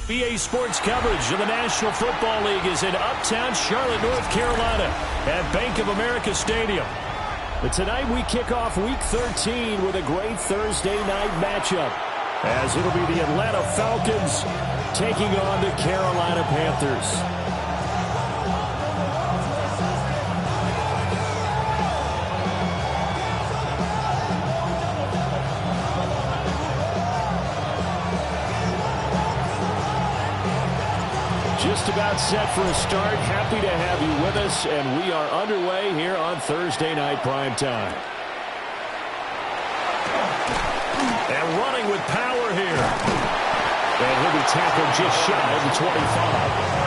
BA Sports coverage of the National Football League is in uptown Charlotte, North Carolina at Bank of America Stadium. But tonight we kick off Week 13 with a great Thursday night matchup, as it'll be the Atlanta Falcons taking on the Carolina Panthers. Just about set for a start. Happy to have you with us, and we are underway here on Thursday Night Primetime. And running with power here. And he'll be tackled just shy of the 25.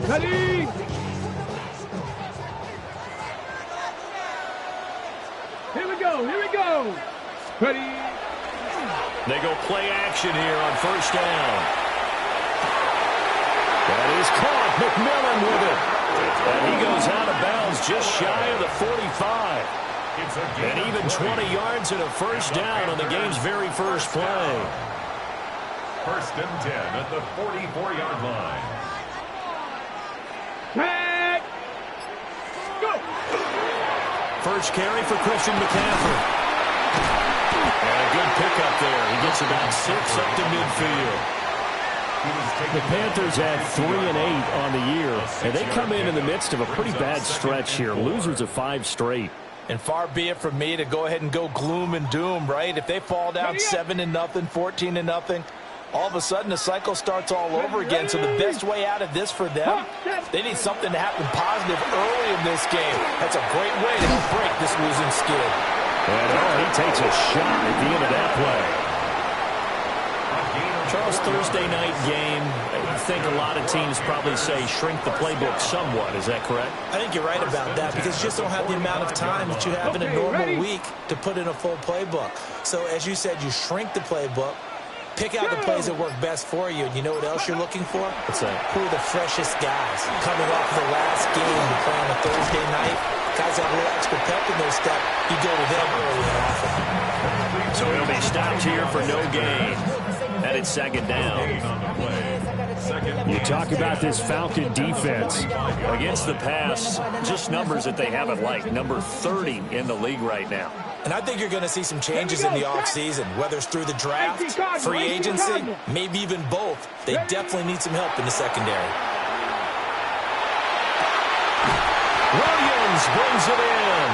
Ready? Here we go, here we go. Ready? They go play action here on first down. That is caught. McMillan with it. And he goes out of bounds just shy of the 45. And even 20 yards and a first down on the game's very first play. First and 10 at the 44-yard line. Tag! Go! First carry for Christian McCaffrey. And a good pickup there. He gets about 6 up to midfield. The Panthers had 3 and 8 on the year, and they come in the midst of a pretty bad stretch here. Losers of 5 straight. And far be it from me to go ahead and go gloom and doom, right? If they fall down 7-0, 14-0, all of a sudden the cycle starts all over again. So the best way out of this for them, they need something to happen positive early in this game. That's a great way to help break this losing skid. And he takes a shot at the end of that play. Charles, Thursday night game, I think a lot of teams probably say shrink the playbook somewhat. Is that correct? I think you're right about that, because you just don't have the amount of time that you have in a normal week to put in a full playbook. So as you said, you shrink the playbook, pick out the plays that work best for you. And you know what else you're looking for? What's that? Who are the freshest guys coming off the last game to play on a Thursday night? Guys have a little extra pep in their step. You go to them early and often. So he'll be stopped here for no gain. And it's second down. You talk about this Falcon defense against the pass, just numbers that they haven't liked. Number 30 in the league right now. And I think you're going to see some changes in the offseason, whether it's through the draft, free agency, maybe even both. They definitely need some help in the secondary. Williams brings it in.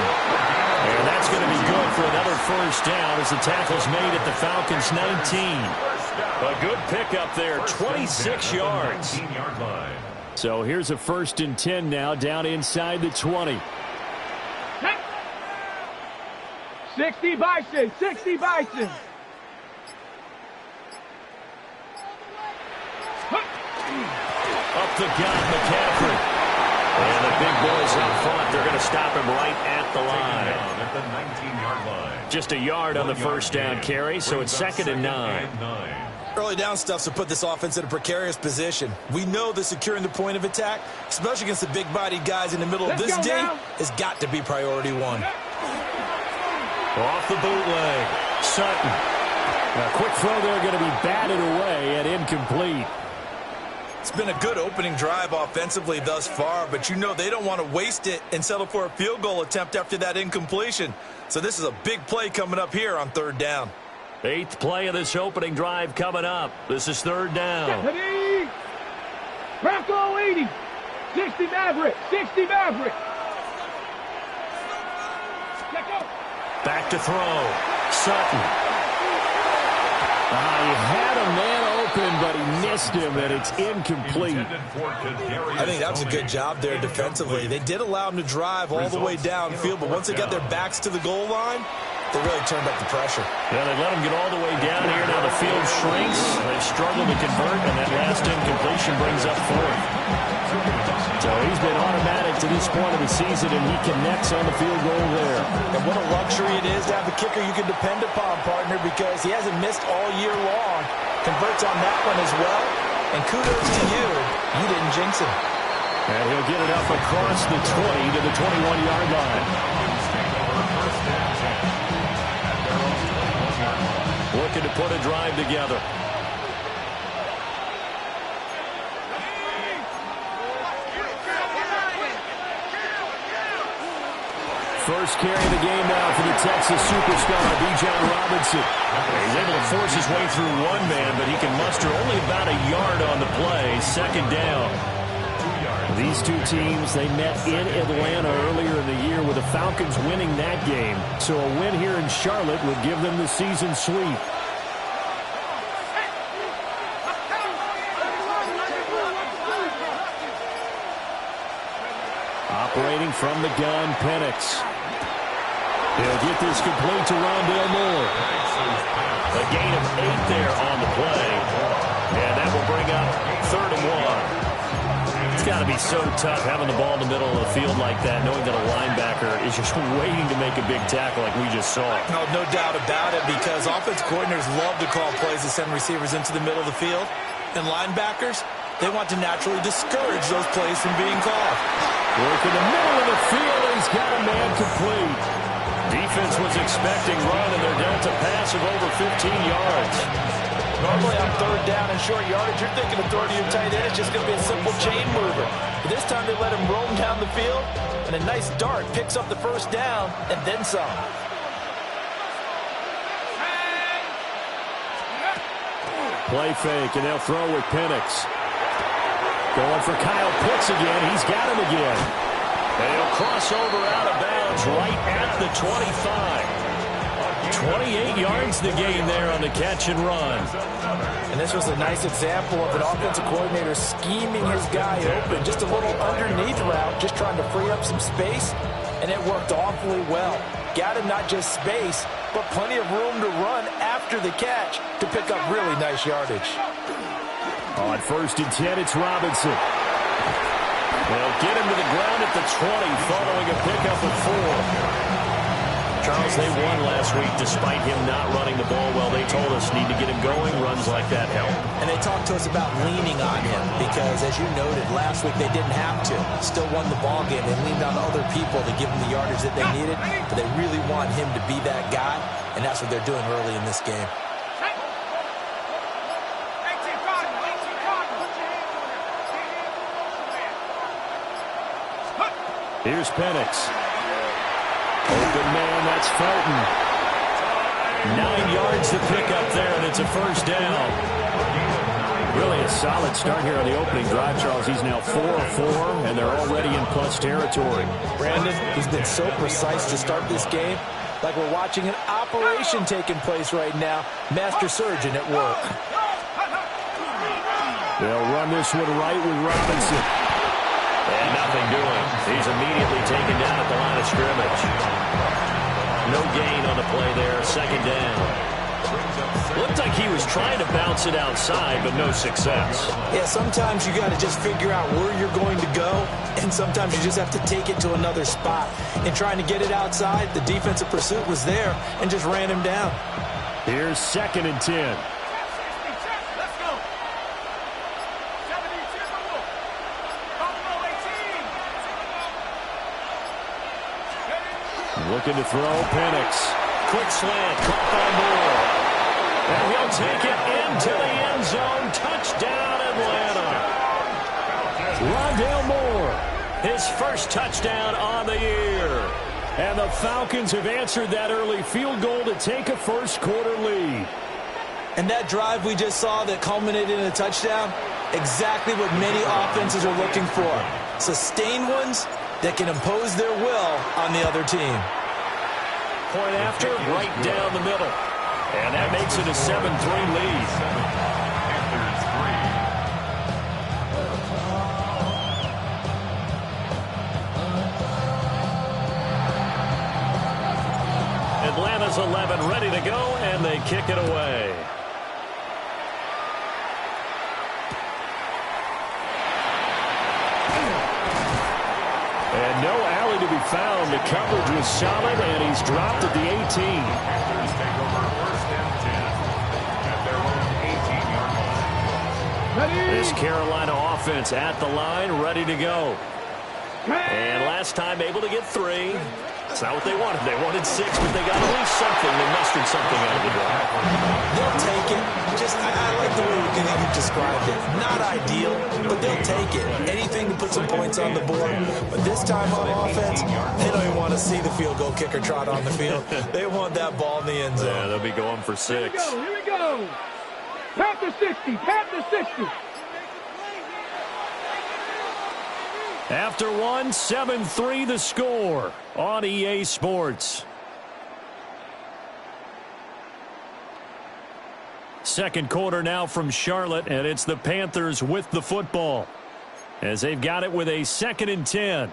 And that's going to be good for another first down as the tackle's made at the Falcons' 19. A good pickup there, 26 yards. So here's a first and 10 now, down inside the 20. 60 Bison, 60 Bison. Up the gut, McCaffrey. And the big boys up front, they're going to stop him right at the line. At the 19-yard line. Just a yard on the first down carry, so it's second and 9. Early down stuff's to put this offense in a precarious position. We know that securing the point of attack, especially against the big-bodied guys in the middle of this D, has got to be priority one. Off the bootleg, Sutton. A quick throw there, going to be batted away and incomplete. It's been a good opening drive offensively thus far, but you know they don't want to waste it and settle for a field goal attempt after that incompletion. So this is a big play coming up here on third down. 8th play of this opening drive coming up. This is third down. Bronco 80. 60 Maverick. 60 Maverick. Back to throw. Sutton. He lost him, and it's incomplete. I think that was a good job there defensively. They did allow him to drive all the way downfield, but once they got their backs to the goal line, they really turned up the pressure. Yeah, they let him get all the way down here. Now the field shrinks. They've struggled to convert, and that last incompletion brings up fourth. So he's been automatic to this point of the season, and he connects on the field goal there. And what a luxury it is to have a kicker you can depend upon, partner, because he hasn't missed all year long. Converts on that one as well. And kudos to you. You didn't jinx him. And he'll get it up across the 20 to the 21-yard line. Looking to put a drive together. First carry of the game now for the Texas superstar, Bijan Robinson. He's able to force his way through one man, but he can muster only about a yard on the play. Second down. These two teams, they met in Atlanta earlier in the year with the Falcons winning that game. So a win here in Charlotte would give them the season sweep. Operating from the gun, Penix. He'll get this complete to Rondale Moore. A gain of 8 there on the play. And that will bring up 3rd and 1. It's got to be so tough having the ball in the middle of the field like that, knowing that a linebacker is just waiting to make a big tackle like we just saw. No doubt about it, because offensive coordinators love to call plays to send receivers into the middle of the field. And linebackers, they want to naturally discourage those plays from being called. Work in the middle of the field, and he's got a man complete. Defense was expecting run, and they're dealt a pass of over 15 yards. Normally on 3rd down and short yardage, you're thinking of throwing to your tight end. It's just going to be a simple chain mover. But this time they let him roam down the field, and a nice dart picks up the first down, and then some. Play fake, and they'll throw with Penix. Going for Kyle Pitts again. He's got him again. And he'll cross over out of bounds right at the 25. 28 yards the gain there on the catch and run. And this was a nice example of an offensive coordinator scheming his guy open. Just a little underneath route, just trying to free up some space. And it worked awfully well. Got him not just space, but plenty of room to run after the catch to pick up really nice yardage. On 1st and 10, it's Robinson. They'll get him to the ground at the 20 following a pickup of 4. Charles, they won last week despite him not running the ball well. They told us need to get him going. Runs like that help. And they talked to us about leaning on him because, as you noted, last week they didn't have to. Still won the ball game. They leaned on other people to give them the yardage that they needed. But they really want him to be that guy, and that's what they're doing early in this game. Here's Penix. Open man, that's Felton. 9 yards to pick up there, and it's a first down. Really a solid start here on the opening drive, Charles. He's now 4 of 4, and they're already in plus territory. Brandon, he's been so precise to start this game, like we're watching an operation taking place right now. Master surgeon at work. They'll run this one right with Robinson. And nothing doing. He's immediately taken down at the line of scrimmage. No gain on the play there. Second down. Looked like he was trying to bounce it outside, but no success. Yeah, sometimes you got to just figure out where you're going to go, and sometimes you just have to take it to another spot. In trying to get it outside, the defensive pursuit was there and just ran him down. Here's 2nd and 10. Looking to throw, Penix. Quick slant, caught by Moore. And he'll take it into the end zone. Touchdown, Atlanta. Rondale Moore, his first touchdown on the year. And the Falcons have answered that early field goal to take a first-quarter lead. And that drive we just saw that culminated in a touchdown, exactly what many offenses are looking for. Sustained ones that can impose their will on the other team. Point after, right down the middle. And that makes it a 7-3 lead. Panthers 11 ready to go, and they kick it away. And no alley to be found. The coverage was solid, and he's dropped at the 18. Panthers take over 1st and 10 at their own 18-yard line. This Carolina offense at the line, ready to go. And last time able to get 3. That's not what they wanted. They wanted 6, but they got at least something. They mustered something out of the drive. They'll take it. I like the way you described it. Not ideal, but they'll take it. Anything to put some points on the board. But this time on offense, they don't even want to see the field goal kicker trot on the field. They want that ball in the end zone. Yeah, they'll be going for 6. Here we go. Panther 60. Panther 60. After 1, 7-3 the score on EA Sports. Second quarter now from Charlotte, and it's the Panthers with the football as they've got it with a 2nd and 10.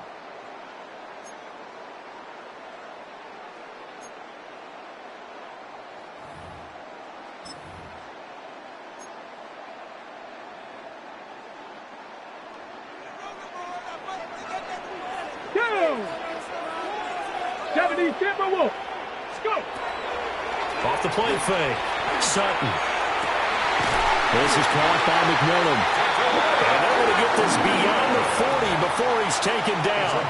Off the play fake. Sutton. This is caught by McMillan. And they're going to get this beyond the 40 before he's taken down.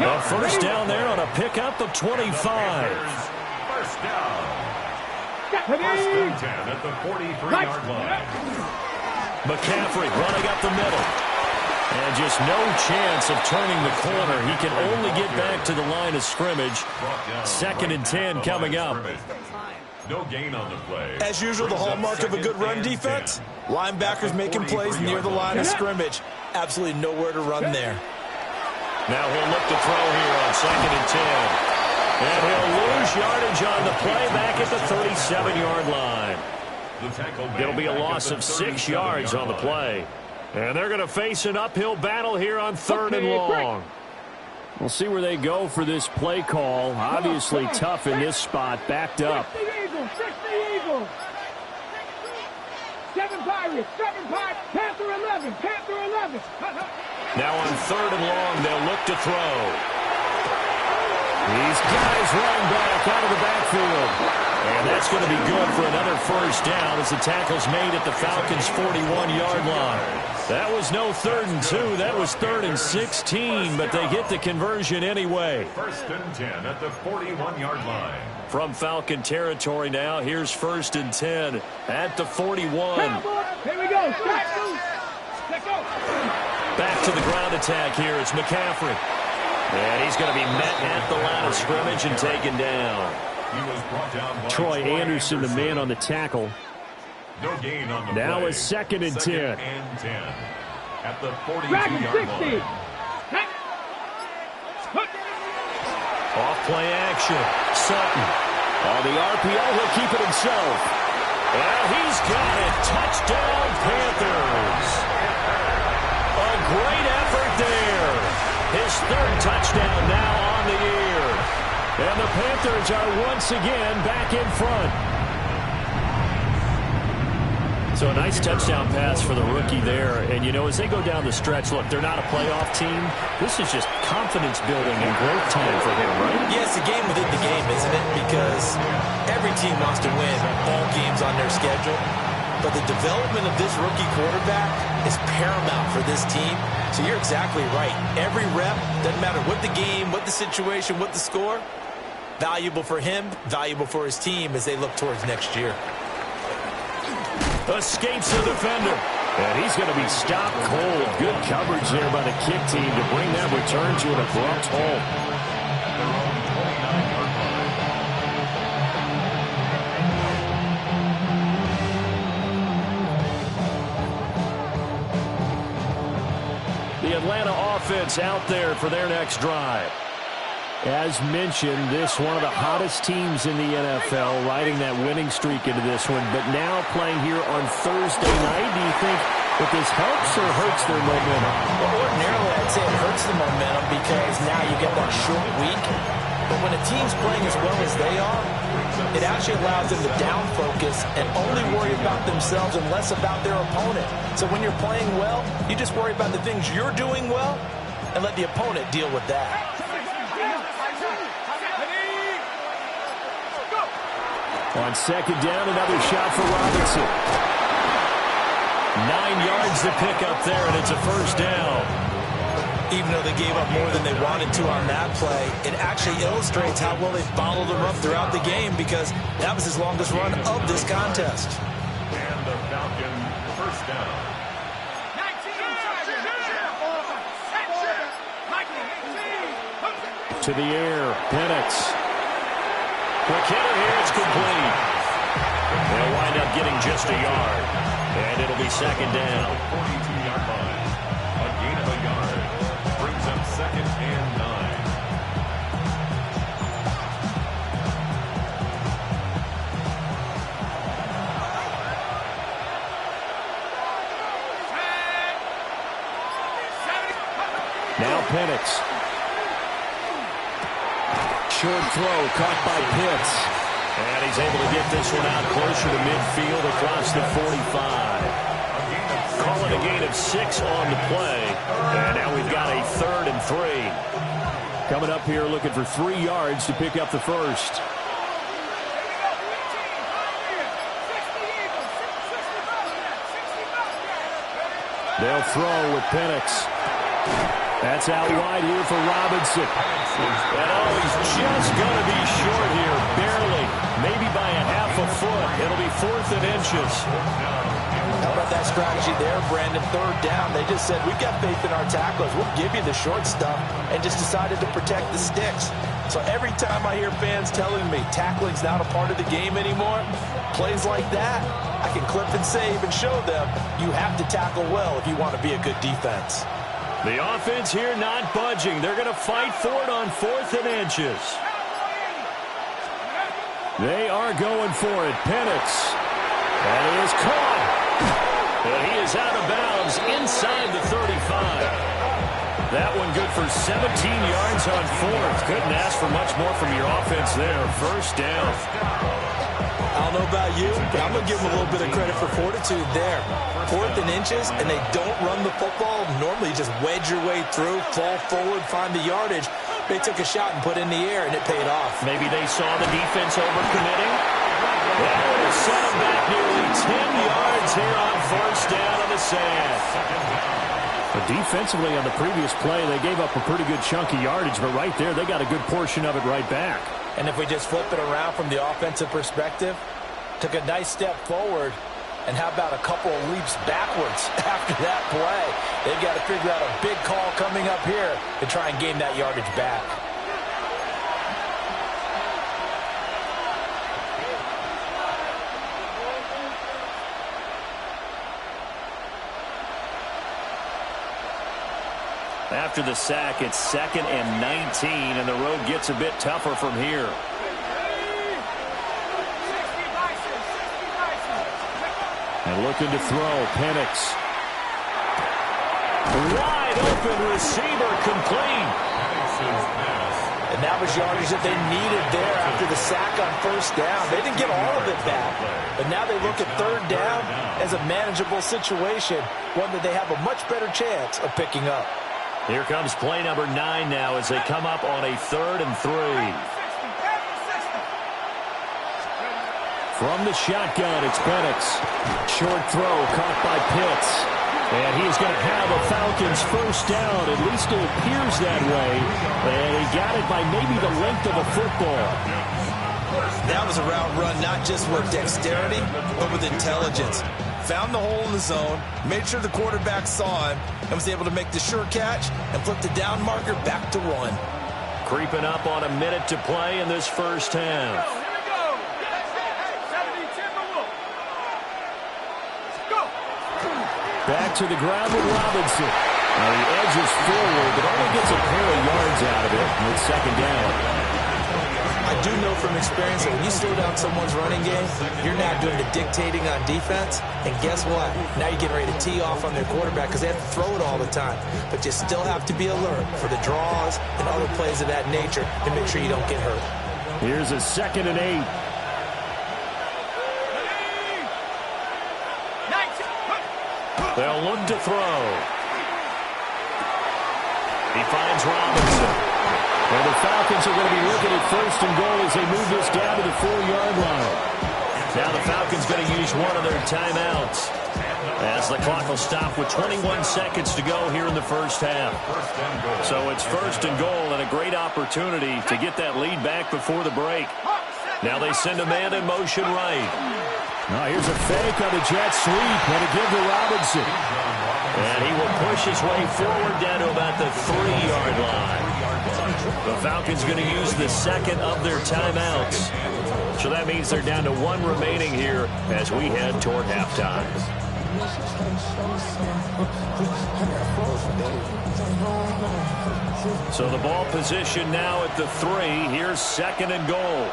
A first down there on a pickup of 25. First down. 1st and 10 at the 43-yard line. McCaffrey running up the middle. And just no chance of turning the corner. He can only get back to the line of scrimmage. 2nd and 10 coming up. No gain on the play. As usual, the hallmark of a good run defense, linebackers making plays near the line of scrimmage. Absolutely nowhere to run there. Now he'll look to throw here on 2nd and 10. And he'll lose yardage on the play back at the 37-yard line. It'll be a loss of 6 yards on the play. And they're going to face an uphill battle here on 3rd and long. We'll see where they go for this play call. Obviously tough in this spot, backed up. 7 Pirates, 7 Pirates, Panther 11, Panther 11. Now on 3rd and long, they'll look to throw. These guys running back out of the backfield. And that's going to be good for another first down as the tackle's made at the Falcons' 41-yard line. That was no 3rd and 2. That was 3rd and 16, but they get the conversion anyway. 1st and 10 at the 41-yard line. From Falcon territory now, here's 1st and 10 at the 41. Here we go. Back to the ground attack here. It's McCaffrey. And he's going to be met at the line of scrimmage and taken down. He was brought down by Troy Anderson, the man on the tackle. No gain on the now play. It's 2nd and 10. At the 42-yard line. Off play action. Sutton. On the RPO, he'll keep it himself. And he's got it. Touchdown, Panthers. A great effort there. His 3rd touchdown now on the year. And the Panthers are once again back in front. So a nice touchdown pass for the rookie there. And, you know, as they go down the stretch, look, they're not a playoff team. This is just confidence building and growth time for him, right? Yeah, it's a game within the game, isn't it? Because every team wants to win all games on their schedule. But the development of this rookie quarterback is paramount for this team. So you're exactly right. Every rep, doesn't matter what the game, what the situation, what the score, valuable for him, valuable for his team as they look towards next year. Escapes the defender. And he's going to be stopped cold. Good coverage there by the kick team to bring that return to an abrupt halt. The Atlanta offense out there for their next drive. As mentioned, this one of the hottest teams in the NFL, riding that winning streak into this one, but now playing here on Thursday night. Do you think that this helps or hurts their momentum? Well, ordinarily, I'd say it hurts the momentum because now you get that short week. But when a team's playing as well as they are, it actually allows them to down focus and only worry about themselves and less about their opponent. So when you're playing well, you just worry about the things you're doing well and let the opponent deal with that. On second down, another shot for Robinson. 9 yards to pick up there, and it's a first down. Even though they gave up more than they wanted to on that play, it actually illustrates how well they followed them up throughout the game, because that was his longest run of this contest. And the Falcons first down. To the air, Penix. Quick hitter here, it's complete. They'll wind up getting just a yard, and it'll be second down. 42-yard line. A gain of a yard brings up second and 9. Now Penix. Short throw caught by Pitts. And he's able to get this one out closer to midfield across the 45. Calling a gain of 6 on the play. And now we've got a 3rd and 3. Coming up here looking for 3 yards to pick up the first. They'll throw with Penix. That's out wide here for Robinson. And he's just going to be short here, barely. Maybe by a half a foot. It'll be 4th and inches. How about that strategy there, Brandon? 3rd down. They just said, we've got faith in our tacklers. We'll give you the short stuff, and just decided to protect the sticks. So every time I hear fans telling me tackling's not a part of the game anymore, plays like that, I can clip and save and show them you have to tackle well if you want to be a good defense. The offense here not budging. They're going to fight for it on 4th and inches. They are going for it. Penix. And it is caught. And he is out of bounds inside the 35. That one good for 17 yards on 4th. Couldn't ask for much more from your offense there. First down. I don't know about you, but I'm going to give them a little bit of credit for fortitude there. 4th and inches, and they don't run the football. Normally, you just wedge your way through, fall forward, find the yardage. They took a shot and put it in the air, and it paid off. Maybe they saw the defense overcommitting. That would have set them back nearly 10 yards here on first down on the sand. But defensively on the previous play, they gave up a pretty good chunk of yardage, but right there, they got a good portion of it right back. And if we just flip it around from the offensive perspective, took a nice step forward, and how about a couple of leaps backwards after that play? They've got to figure out a big call coming up here to try and gain that yardage back. After the sack, it's 2nd and 19, and the road gets a bit tougher from here. And looking to throw, Penix. Wide open receiver, complete. And that was yardage that they needed there after the sack on first down. They didn't get all of it back, but now they look at 3rd down as a manageable situation, one that they have a much better chance of picking up. Here comes play number 9 now as they come up on a 3rd and 3. From the shotgun, it's Penix. Short throw caught by Pitts. And he's going to have a Falcons first down. At least it appears that way. And he got it by maybe the length of a football. That was a route run not just with dexterity, but with intelligence. Found the hole in the zone, made sure the quarterback saw him, and was able to make the sure catch and flip the down marker back to run. Creeping up on a minute to play in this first half. Back to the ground with Robinson. Now he edges forward, but only gets a pair of yards out of it. And it's 2nd down. I do know from experience that when you slow down someone's running game, you're now doing the dictating on defense. And guess what? Now you're getting ready to tee off on their quarterback because they have to throw it all the time. But you still have to be alert for the draws and other plays of that nature to make sure you don't get hurt. Here's a 2nd and 8. They'll look to throw. He finds Robinson. And the Falcons are going to be looking at 1st and goal as they move this down to the 4-yard line. Now the Falcons going to use one of their timeouts as the clock will stop with 21 seconds to go here in the first half. So it's 1st and goal and a great opportunity to get that lead back before the break. Now they send a man in motion right. Now here's a fake on the jet sweep and a give to Robinson. And he will push his way forward down to about the 3-yard line. The Falcons going to use the 2nd of their timeouts. So that means they're down to 1 remaining here as we head toward halftime. So the ball position now at the 3. Here's 2nd and goal.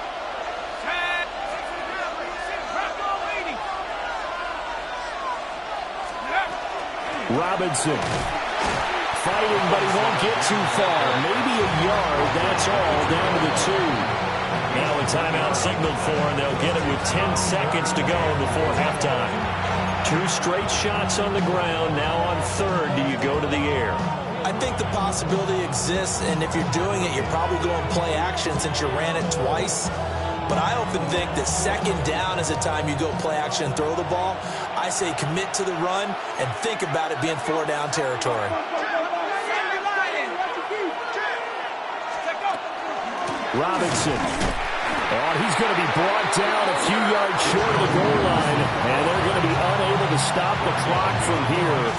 Robinson fighting, but he won't get too far. Maybe a yard, that's all, down to the 2. Now a timeout signaled for, and they'll get it with 10 seconds to go before halftime. 2 straight shots on the ground. Now on 3rd, do you go to the air? I think the possibility exists, and if you're doing it, you're probably going play action since you ran it twice. But I often think that 2nd down is the time you go play action and throw the ball. I say commit to the run and think about it being 4-down territory. Robinson. Oh, he's going to be brought down a few yards short of the goal line, and they're going to be unable to stop the clock from here.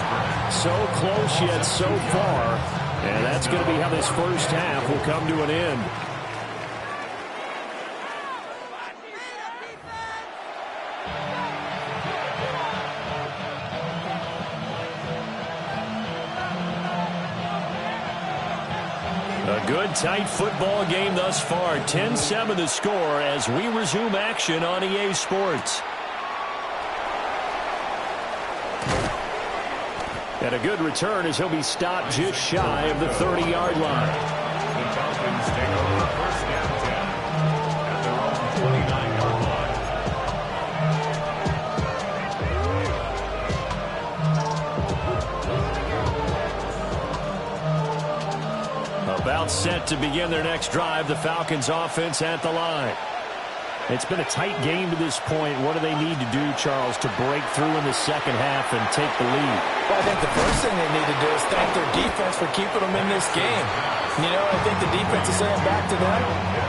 So close yet so far, and that's going to be how this first half will come to an end. A good, tight football game thus far. 10-7 the score as we resume action on EA Sports. And a good return as he'll be stopped just shy of the 30-yard line. The Falcons take over 1st and 10 at their own 29-yard line. About set to begin their next drive. The Falcons offense at the line. It's been a tight game to this point. What do they need to do, Charles, to break through in the second half and take the lead? Well, I think the first thing they need to do is thank their defense for keeping them in this game. You know, I think the defense is saying back to them,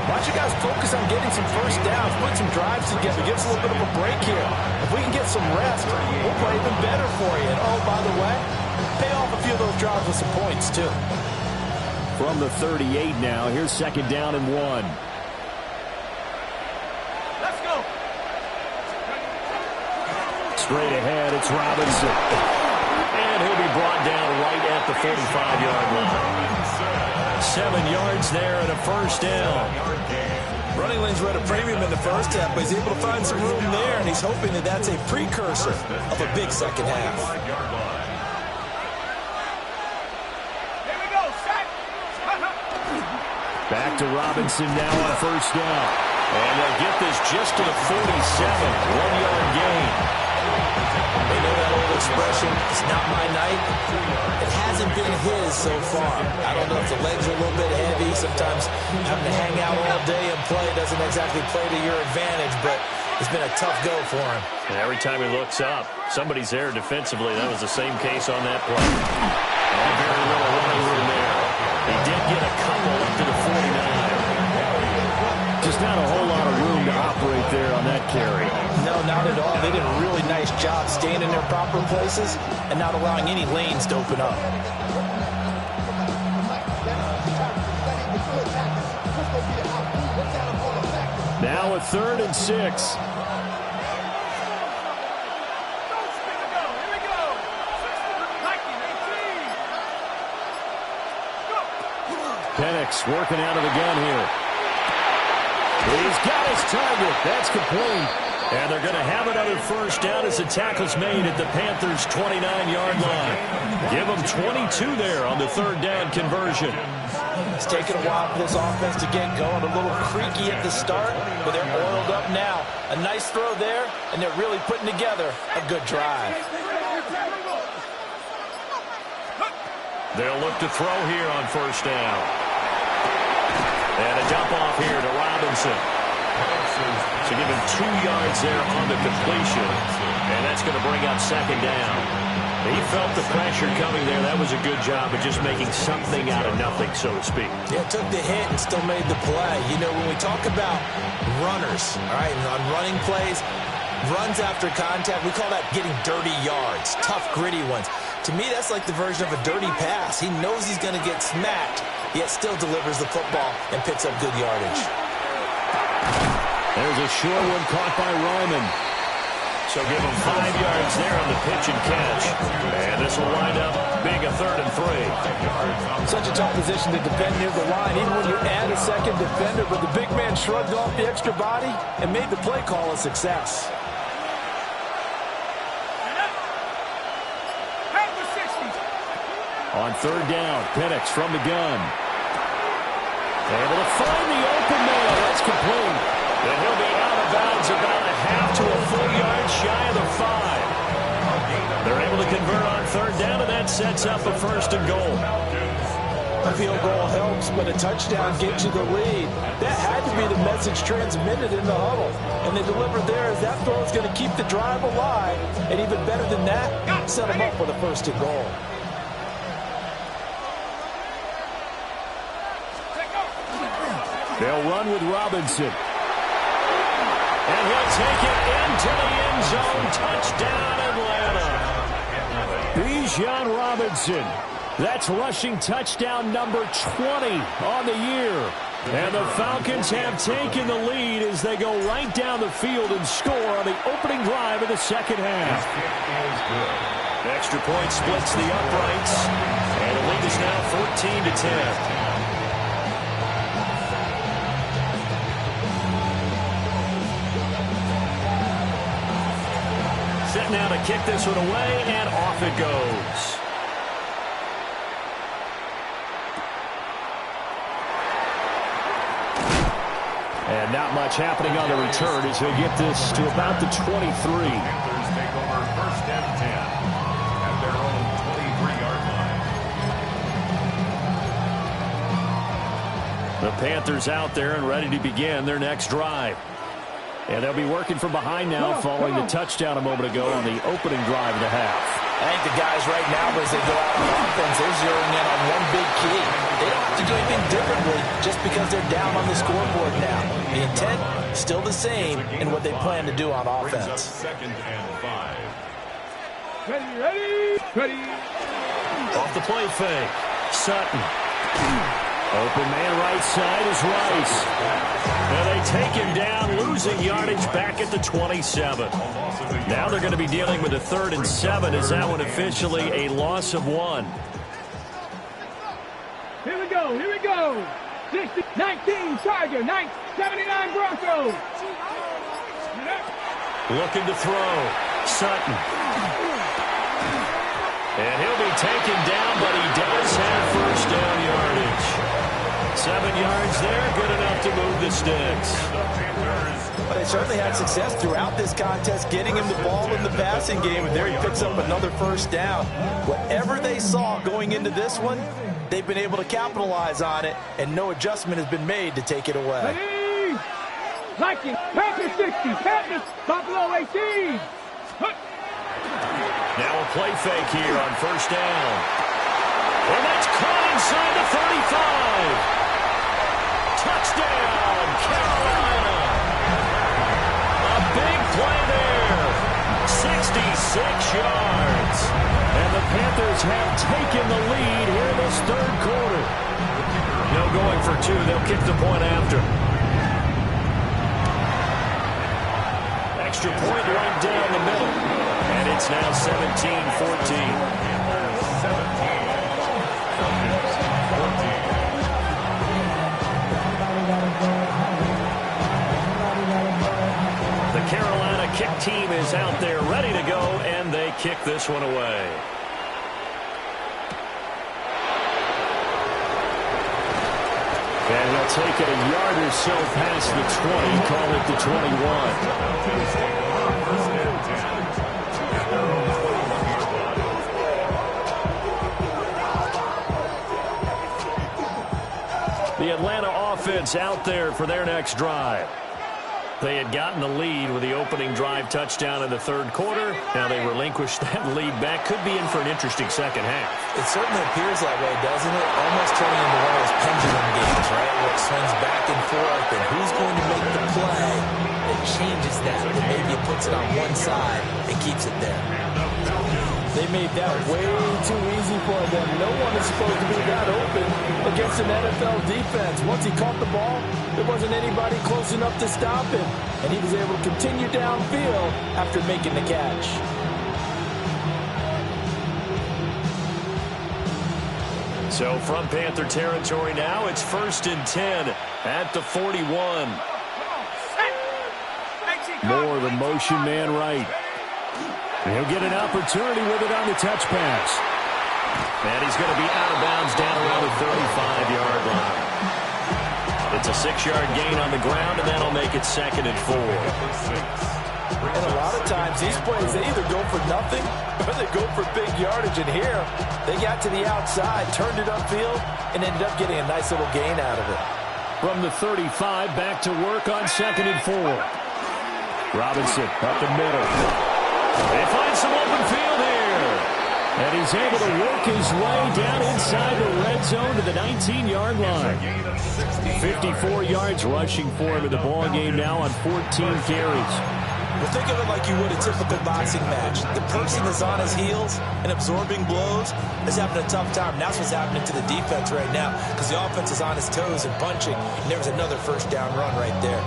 why don't you guys focus on getting some first downs, put some drives together, give us a little bit of a break here. If we can get some rest, we'll play even better for you. And, oh, by the way, pay off a few of those drives with some points, too. From the 38 now, here's 2nd down and 1. Straight ahead, it's Robinson. And he'll be brought down right at the 45-yard line. 7 yards there and a first down. Running lanes were at a premium in the first half, but he's able to find some room there, and he's hoping that that's a precursor of a big second half. Back to Robinson now on first down. And they'll get this just to the 47. 1-yard gain. They know that old expression, it's not my night. It hasn't been his so far. I don't know if the legs are a little bit heavy. Sometimes having to hang out all day and play doesn't exactly play to your advantage, but it's been a tough go for him. And every time he looks up, somebody's there defensively. That was the same case on that play. And very little running room there. He did get a couple up to the 49. Just not a whole lot of room to operate there on that carry. No, not at all. They did a really nice job staying in their proper places and not allowing any lanes to open up. Now a 3rd and 6. Penix working out of the gun here. He's got his target. That's complete. And they're going to have another first down as the tackle's made at the Panthers' 29-yard line. Give them 22 there on the third down conversion. It's taken a while for this offense to get going. A little creaky at the start, but they're oiled up now. A nice throw there, and they're really putting together a good drive. They'll look to throw here on first down. And a dump off here to Robinson. So give him 2 yards there on the completion. And that's going to bring up second down. He felt the pressure coming there. That was a good job of just making something out of nothing, so to speak. Yeah, took the hit and still made the play. You know, when we talk about runners, all right, on running plays, runs after contact, we call that getting dirty yards, tough, gritty ones. To me, that's like the version of a dirty pass. He knows he's going to get smacked, yet still delivers the football and picks up good yardage. There's a short one caught by Ryman. So give him 5 yards there on the pitch and catch. And this will wind up being a 3rd and 3. Such a tough position to defend near the line, even when you add a second defender. But the big man shrugged off the extra body and made the play call a success. On third down, Penix from the gun. Able to find the open man. That's complete. And he'll be out of bounds about a half to a full yard shy of the 5. They're able to convert on third down, and that sets up a 1st and goal. A field goal helps, but a touchdown gets you the lead. That had to be the message transmitted in the huddle. And they delivered there as that throw is going to keep the drive alive. And even better than that, set them up with a 1st and goal. They'll run with Robinson. And he'll take it into the end zone. Touchdown, Atlanta. Bijan Robinson. That's rushing touchdown number 20 on the year. And the Falcons have taken the lead as they go right down the field and score on the opening drive of the second half. Extra point splits the uprights. And the lead is now 14-10. Set now to kick this one away, and off it goes. And not much happening on the return as he'll get this to about the 23. Panthers take over 1st and 10 at their own 23-yard line. The Panthers out there and ready to begin their next drive. And they'll be working from behind now following the touchdown a moment ago on the opening drive of the half. I think the guys right now, as they go out on offense, they're zeroing in on one big key. They don't have to do anything differently just because they're down on the scoreboard now. The intent, still the same in what they plan to do on offense. 2nd and 5. Ready. Off the play fake. Sutton. Open man right side is Rice. And they take him down, losing yardage back at the 27. Now they're going to be dealing with a 3rd and 7. Is that one officially a loss of 1? Here we go. 60, 19, Charger, 79 Broncos. Looking to throw. Sutton. And he'll be taken down, but he does have first down yardage. 7 yards there, good enough to move the sticks. But they certainly had success throughout this contest, getting him the ball in the passing game, and there he picks up another first down. Whatever they saw going into this one, they've been able to capitalize on it, and no adjustment has been made to take it away. Ready. Liking, Panthers 60, Panthers, Buffalo 18. Now a play fake here on first down. And that's caught inside the 35. Touchdown, Carolina. A big play there. 66 yards. And the Panthers have taken the lead here in this 3rd quarter. No going for 2. They'll kick the point after. Extra point right down the middle. And it's now 17-14. team is out there ready to go, and they kick this one away. And he'll take it a yard or so past the 20, call it the 21. The Atlanta offense out there for their next drive. They had gotten the lead with the opening drive touchdown in the third quarter. Now they relinquished that lead back. Could be in for an interesting second half. It certainly appears that way, doesn't it? Almost turning into one of those pendulum games, right? Where it swings back and forth, and who's going to make the play that changes that? And maybe it puts it on one side and keeps it there. They made that way too easy for them. No one is supposed to be that open against an NFL defense. Once he caught the ball, there wasn't anybody close enough to stop him. And he was able to continue downfield after making the catch. So from Panther territory now, it's 1st and 10 at the 41. Moore, the motion man right. And he'll get an opportunity with it on the touch pass. And he's going to be out of bounds down around the 35-yard line. It's a 6-yard gain on the ground, and that'll make it 2nd and 4. And a lot of times, these plays, they either go for nothing or they go for big yardage. And here, they got to the outside, turned it upfield, and ended up getting a nice little gain out of it. From the 35, back to work on 2nd and 4. Robinson up the middle. They find some open field here. And he's able to work his way down inside the red zone to the 19-yard line. 54 yards rushing for him in the ball game now on 14 carries. Well, think of it like you would a typical boxing match. The person is on his heels and absorbing blows is having a tough time. And that's what's happening to the defense right now because the offense is on his toes and punching. And there was another first down run right there.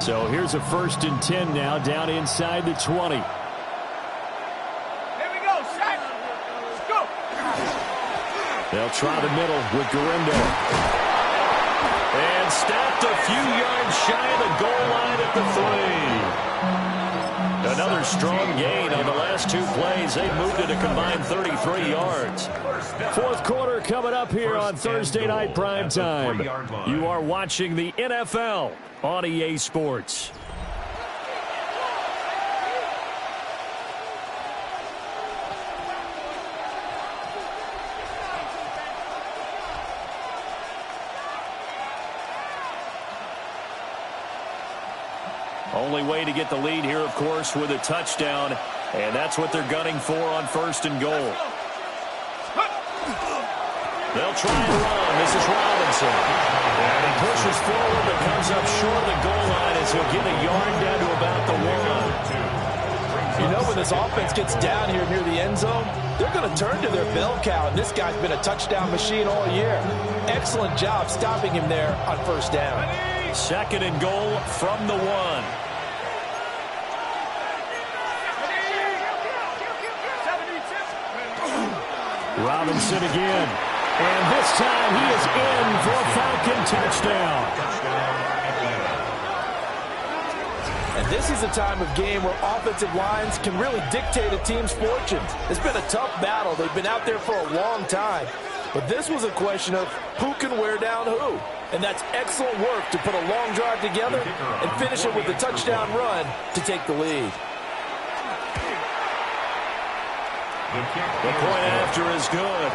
So here's a 1st and 10 now down inside the 20. Here we go, Shaq. Let's go. They'll try the middle with Garindo. And stopped a few yards shy of the goal line at the 3. Another strong gain on the last 2 plays. They moved it a combined 33 yards. 4th quarter coming up here on Thursday Night Primetime. You are watching the NFL on EA Sports. Only way to get the lead here, of course, with a touchdown, and that's what they're gunning for on 1st and goal. They'll try and run. This is Robinson. And he pushes forward but comes up short of the goal line as he'll get a yard down to about the 1. You know, when this offense gets down here near the end zone, they're going to turn to their bell cow, and this guy's been a touchdown machine all year. Excellent job stopping him there on 1st down. 2nd and goal from the 1. Robinson again. And this time he is in for a Falcon touchdown. And this is a time of game where offensive lines can really dictate a team's fortunes. It's been a tough battle. They've been out there for a long time. But this was a question of who can wear down who. And that's excellent work to put a long drive together and finish it with a touchdown run to take the lead. The point after is good.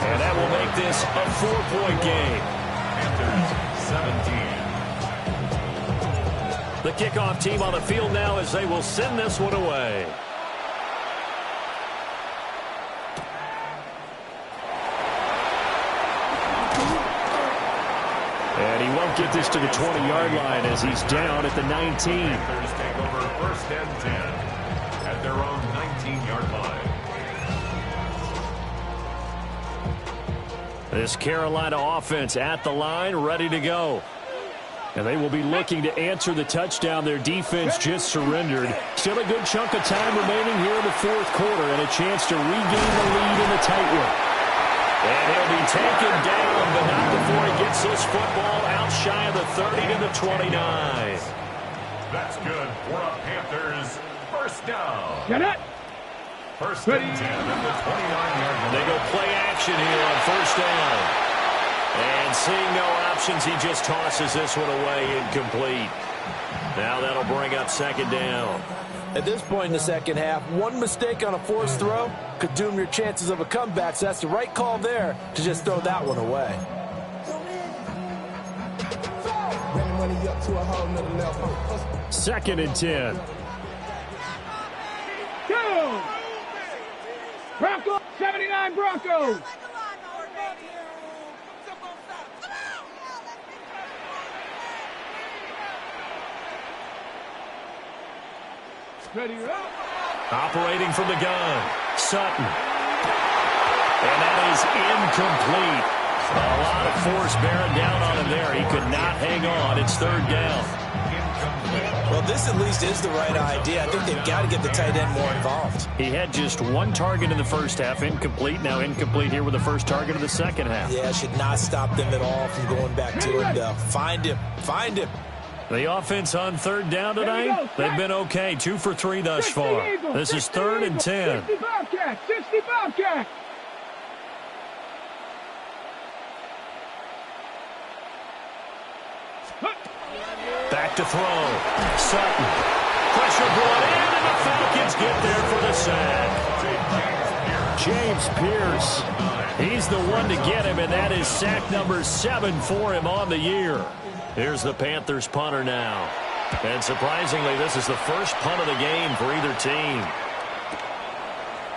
And that will make this a 4-point game. Panthers 17. The kickoff team on the field now as they will send this one away. And he won't get this to the 20-yard line as he's down at the 19. Panthers take over 1st and 10 at their own 19-yard line. This Carolina offense at the line, ready to go. And they will be looking to answer the touchdown their defense just surrendered. Still a good chunk of time remaining here in the 4th quarter and a chance to regain the lead in the tight one. And he'll be taken down, but not before he gets this football out shy of the 30 to the 29. That's good for a Panthers first down. Get it. First and 10 at the 29-yard line. They go play action here on first down. And seeing no options, he just tosses this one away, incomplete. Now that'll bring up second down. At this point in the second half, one mistake on a forced throw could doom your chances of a comeback, so that's the right call there to just throw that one away. Second and 10. Go! Broncos, 79 Broncos. Ready up. Operating from the gun, Sutton. And that is incomplete. A lot of force bearing down on him there. He could not hang on. It's third down. Well, this at least is the right idea. I think they've got to get the tight end more involved. He had just one target in the first half, incomplete. Now incomplete here with the first target of the second half. Yeah, should not stop them at all from going back to him, though. Find him. Find him. The offense on third down tonight, they've been okay. 2 for 3 thus far. This is third and 10. 60 Bobcats, 60 Bobcats. Back to throw. Sutton. Pressure brought in, and the Falcons get there for the sack. James Pierce. He's the one to get him, and that is sack number 7 for him on the year. Here's the Panthers punter now. And surprisingly, this is the first punt of the game for either team.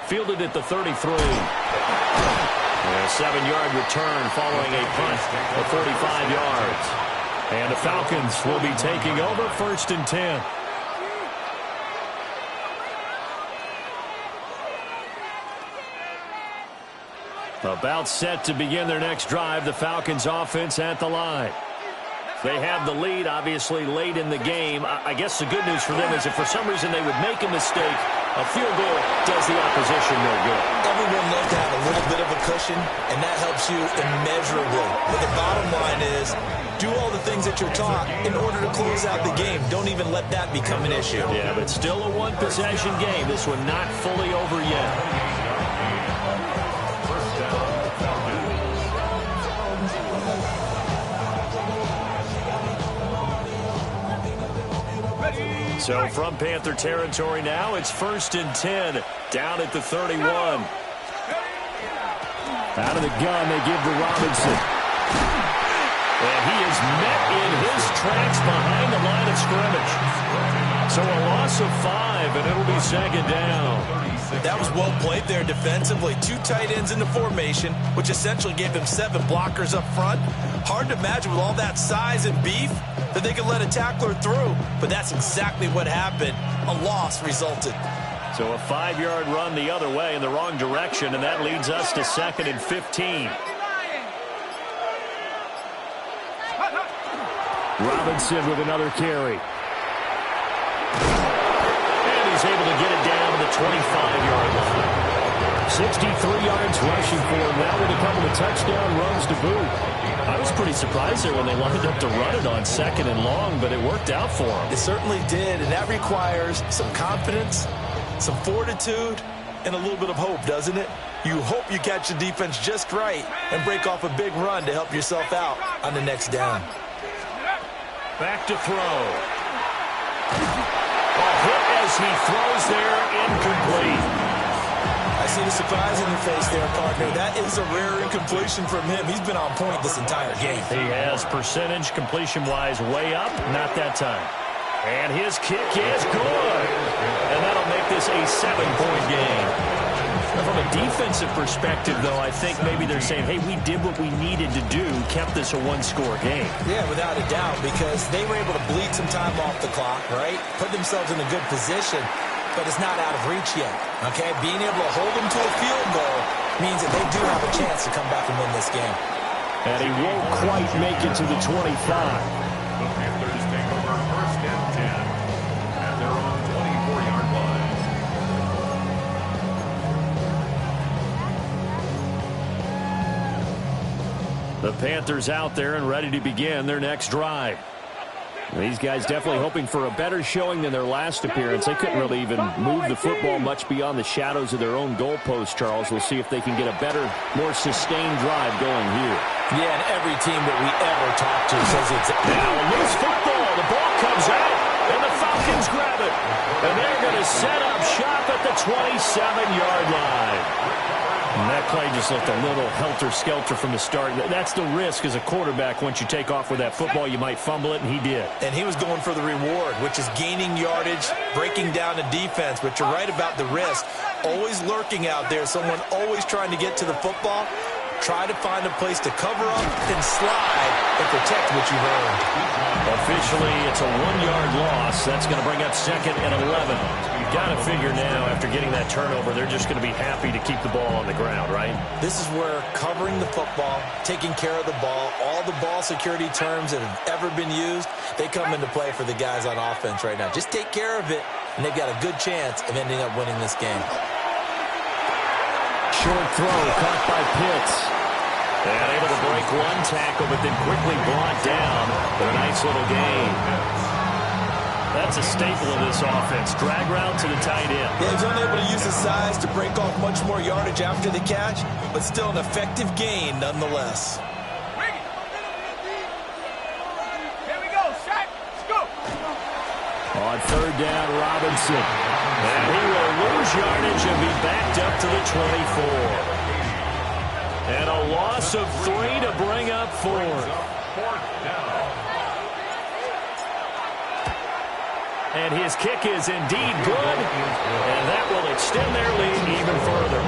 Fielded at the 33. A 7-yard return following a punt of 45 yards. And the Falcons will be taking over first and 10. About set to begin their next drive, the Falcons offense at the line. They have the lead, obviously, late in the game. I guess the good news for them is if for some reason they would make a mistake, a field goal does the opposition no good. Everyone loves to have a little bit of a cushion, and that helps you immeasurably. But the bottom line is, do all the things that you're taught in order to close out the game. Don't even let that become an issue. Yeah, but still a one-possession game. This one not fully over yet. So from Panther territory now, it's first and 10, down at the 31. Out of the gun, they give to Robinson. And he is met in his tracks behind the line of scrimmage. So a loss of 5, and it'll be second down. That was well played there defensively. 2 tight ends in the formation, which essentially gave them 7 blockers up front. Hard to imagine with all that size and beef that they could let a tackler through, but that's exactly what happened. A loss resulted. So a 5-yard run the other way in the wrong direction, and that leads us to second and 15. Robinson with another carry. And he's able to get it down to the 25-yard line. 63 yards rushing for him now with a couple of touchdown runs to boot. I was pretty surprised there when they lined up to run it on second and long, but it worked out for him. It certainly did, and that requires some confidence, some fortitude, and a little bit of hope, doesn't it? You hope you catch the defense just right and break off a big run to help yourself out on the next down. Back to throw. A hit as he throws there, incomplete. I see the surprise in your face there, partner. That is a rare incompletion from him. He's been on point this entire game. He has percentage completion-wise way up, not that time. And his kick is good. And that'll make this a 7-point game. From a defensive perspective, though, I think maybe they're saying, hey, we did what we needed to do, kept this a 1-score game. Yeah, without a doubt, because they were able to bleed some time off the clock, right? Put themselves in a good position, but it's not out of reach yet, okay? Being able to hold them to a field goal means that they do have a chance to come back and win this game. And he won't quite make it to the 25. The Panthers take over first and 10 at their own 24-yard line. The Panthers out there and ready to begin their next drive. These guys definitely hoping for a better showing than their last appearance. They couldn't really even move the football much beyond the shadows of their own goalpost, Charles. We'll see if they can get a better, more sustained drive going here. Yeah, and every team that we ever talk to says it's now a loose football. The ball comes out, and the Falcons grab it. And they're going to set up shop at the 27-yard line. And that play just looked a little helter-skelter from the start. That's the risk as a quarterback. Once you take off with that football, you might fumble it, and he did. And he was going for the reward, which is gaining yardage, breaking down the defense. But you're right about the risk. Always lurking out there, someone always trying to get to the football. Try to find a place to cover up and slide and protect what you've earned. Officially, it's a 1-yard loss. That's going to bring up 2nd and 11. You've got to figure now, after getting that turnover, they're just going to be happy to keep the ball on the ground, right? This is where covering the football, taking care of the ball, all the ball security terms that have ever been used, they come into play for the guys on offense right now. Just take care of it, and they've got a good chance of ending up winning this game. Short throw caught by Pitts. And able to break one tackle, but then quickly brought down for a nice little gain. That's a staple of this offense. Drag route to the tight end. Yeah, he's unable to use his size to break off much more yardage after the catch, but still an effective gain nonetheless. Here we go, shot, let's go. On 3rd down, Robinson. And he will lose yardage and be backed up to the 24. And a loss of 3 to bring up 4th. And his kick is indeed good. And that will extend their lead even further.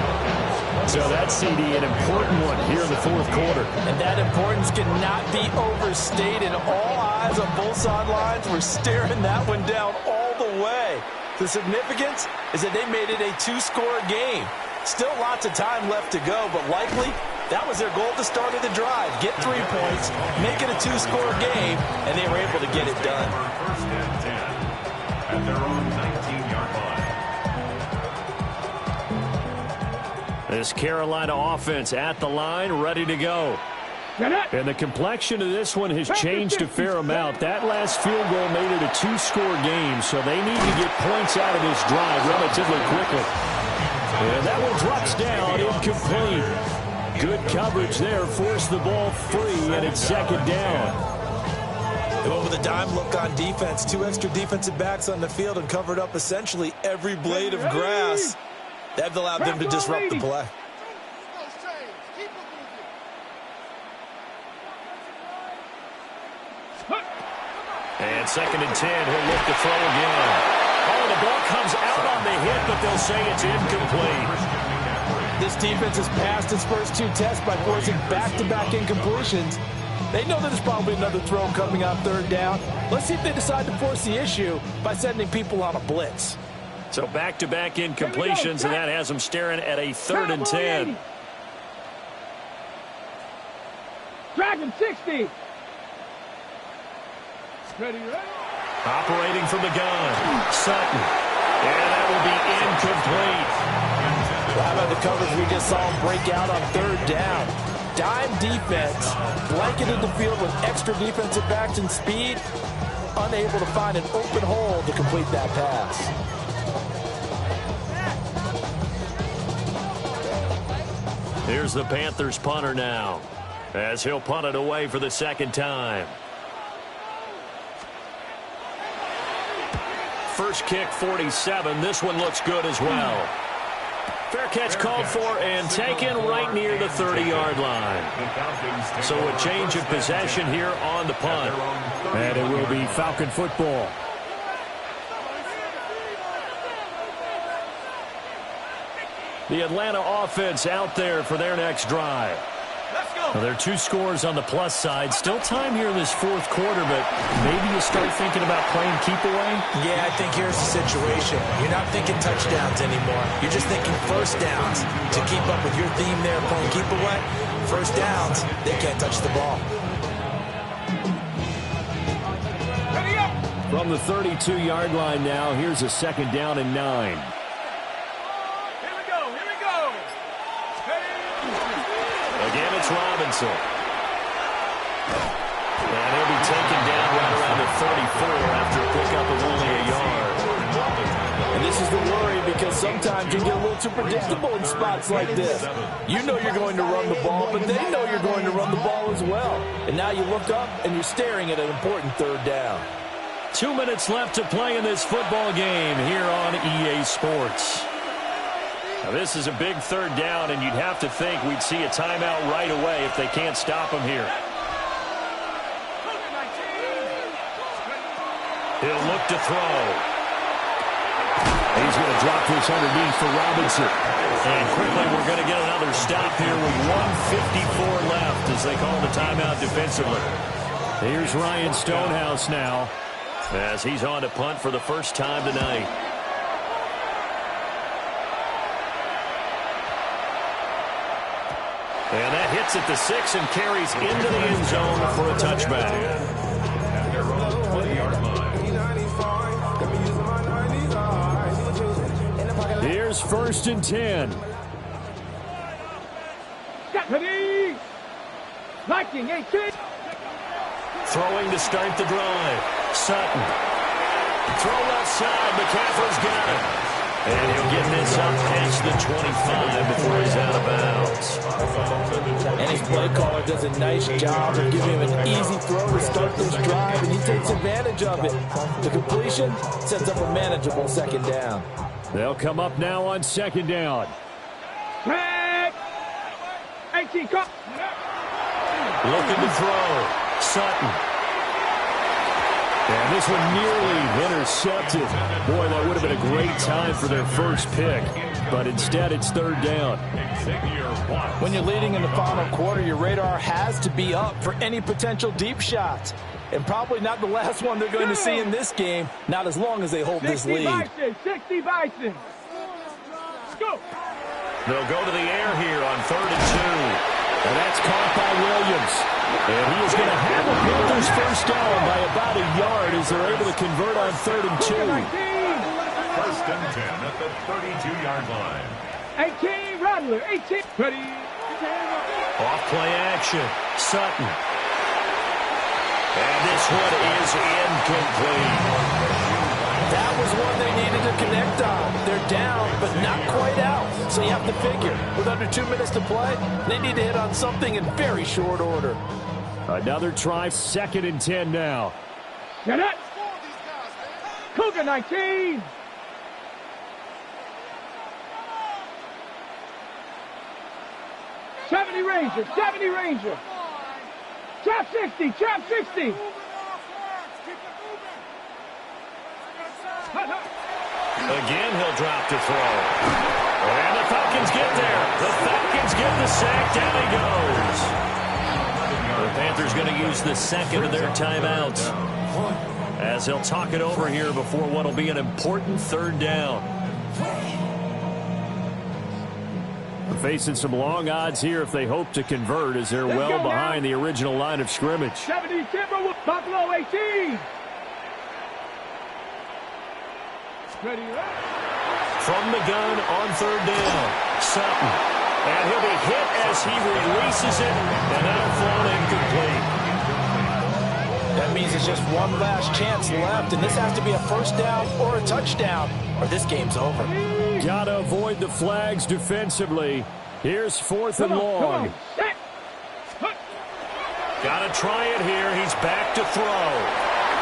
So that CD, an important one here in the 4th quarter. And that importance cannot be overstated. All eyes on both sidelines were staring that one down all the way. The significance is that they made it a 2-score game. Still lots of time left to go, but likely that was their goal at the start of the drive. Get 3 points, make it a 2-score game, and they were able to get it done. 1st and 10 at their own 19-yard line. This Carolina offense at the line, ready to go. And the complexion of this one has changed a fair amount. That last field goal made it a 2-score game, so they need to get points out of this drive relatively quickly. And that one drops down, incomplete. Good coverage there, forced the ball free, and it's 2nd down. They went with a dime look on defense. 2 extra defensive backs on the field and covered up essentially every blade of grass. That allowed them to disrupt the play. And 2nd and 10, he'll look to throw again. Oh, the ball comes out on the hit, but they'll say it's incomplete. This defense has passed its first 2 tests by forcing back-to-back incompletions. They know that there's probably another throw coming on 3rd down. Let's see if they decide to force the issue by sending people on a blitz. So back-to-back incompletions, and that has them staring at a 3rd and 10. Dragon 60. Ready. Operating from the gun, Sutton. And that will be incomplete. How about the coverage we just saw him break out on 3rd down? Dime defense, blanketed the field with extra defensive backs and speed, unable to find an open hole to complete that pass. Here's the Panthers punter now, as he'll punt it away for the 2nd time. First kick, 47. This one looks good as well. Fair catch called for and taken right near the 30-yard line. So a change of possession here on the punt. And it will be Falcon football. The Atlanta offense out there for their next drive. Well, there are 2 scores on the plus side. Still time here in this 4th quarter, but maybe you start thinking about playing keep away? Yeah, I think here's the situation. You're not thinking touchdowns anymore. You're just thinking 1st downs. To keep up with your theme there, playing keep away, 1st downs, they can't touch the ball. From the 32-yard line now, here's a 2nd down and 9. Here we go. Again, it's Robinson. sometimes you get a little too predictable in spots like this. You know you're going to run the ball, but they know you're going to run the ball as well. And now you look up and you're staring at an important third down. 2 minutes left to play in this football game here on EA Sports. Now this is a big third down, and you'd have to think we'd see a timeout right away if they can't stop him here. He'll look to throw. He's going to drop this underneath for Robinson. And quickly we're going to get another stop here with 1:54 left as they call the timeout defensively. Here's Ryan Stonehouse now as he's on to punt for the first time tonight. And that hits at the 6 and carries into the end zone for a touchback. At their own 20-yard line. Here's 1st and 10. Deputy! Liking 18. Throwing to start the drive. Sutton. Throw left side. McCaffrey's got it. And he'll get this up past the 25 before he's out of bounds. And his play caller does a nice job of giving him an easy throw to start this drive, and he takes advantage of it. The completion sets up a manageable second down. They'll come up now on 2nd down. 18. Looking to throw. Sutton. And this one nearly intercepted. Boy, that would have been a great time for their first pick. But instead, it's 3rd down. When you're leading in the final quarter, your radar has to be up for any potential deep shots. And probably not the last one they're going to see in this game, not as long as they hold this lead. 60 Bison. Go. They'll go to the air here on 3rd and 2. And that's caught by Williams. And he is going to have the Panthers first down by about a yard as they're able to convert on 3rd and 2. 1st and 10 at the 32-yard line. 18, Rattler, 18. Ready. Off play action. Sutton. And this one is incomplete. That was one they needed to connect on. They're down, but not quite out. So you have to figure, with under 2 minutes to play, they need to hit on something in very short order. Another try, 2nd and 10 now. Get it. Cougar 19. '70 Ranger, 70 Ranger. Trap 60, trap 60. Again, he'll drop to throw. And the Falcons get there. The Falcons get the sack. Down he goes. The Panthers going to use the second of their timeouts as they'll talk it over here before what will be an important 3rd down. They're facing some long odds here if they hope to convert as they're well behind the original line of scrimmage. 70 Timberwolves, Buffalo 18. Ready, From the gun on 3rd down, Sutton. And he'll be hit as he releases it, and that'll fall incomplete. That means it's just one last chance left, and this has to be a first down or a touchdown, or this game's over. Gotta avoid the flags defensively. Here's 4th and long. Gotta try it here. He's back to throw.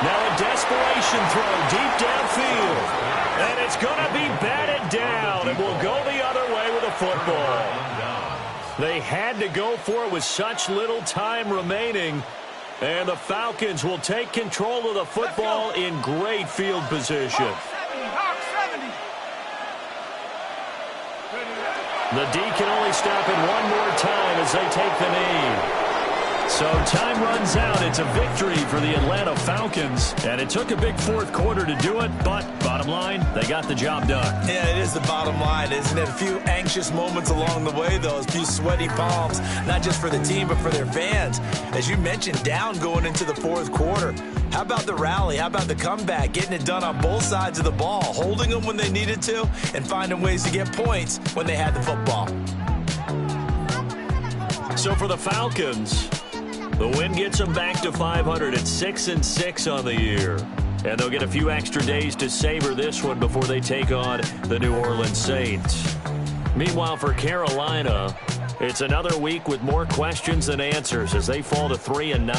Now a desperation throw deep downfield. And it's going to be batted down, and will go the other way with a football. They had to go for it with such little time remaining. And the Falcons will take control of the football in great field position. The D can only stop it one more time as they take the knee. So time runs out. It's a victory for the Atlanta Falcons. And it took a big 4th quarter to do it, but bottom line, they got the job done. Yeah, it is the bottom line, isn't it? A few anxious moments along the way, though. A few sweaty palms, not just for the team, but for their fans. As you mentioned, down going into the 4th quarter. How about the rally? How about the comeback? Getting it done on both sides of the ball, holding them when they needed to, and finding ways to get points when they had the football. So for the Falcons, the win gets them back to 500 at 6-6 on the year. And they'll get a few extra days to savor this one before they take on the New Orleans Saints. Meanwhile, for Carolina, it's another week with more questions than answers as they fall to 3-9.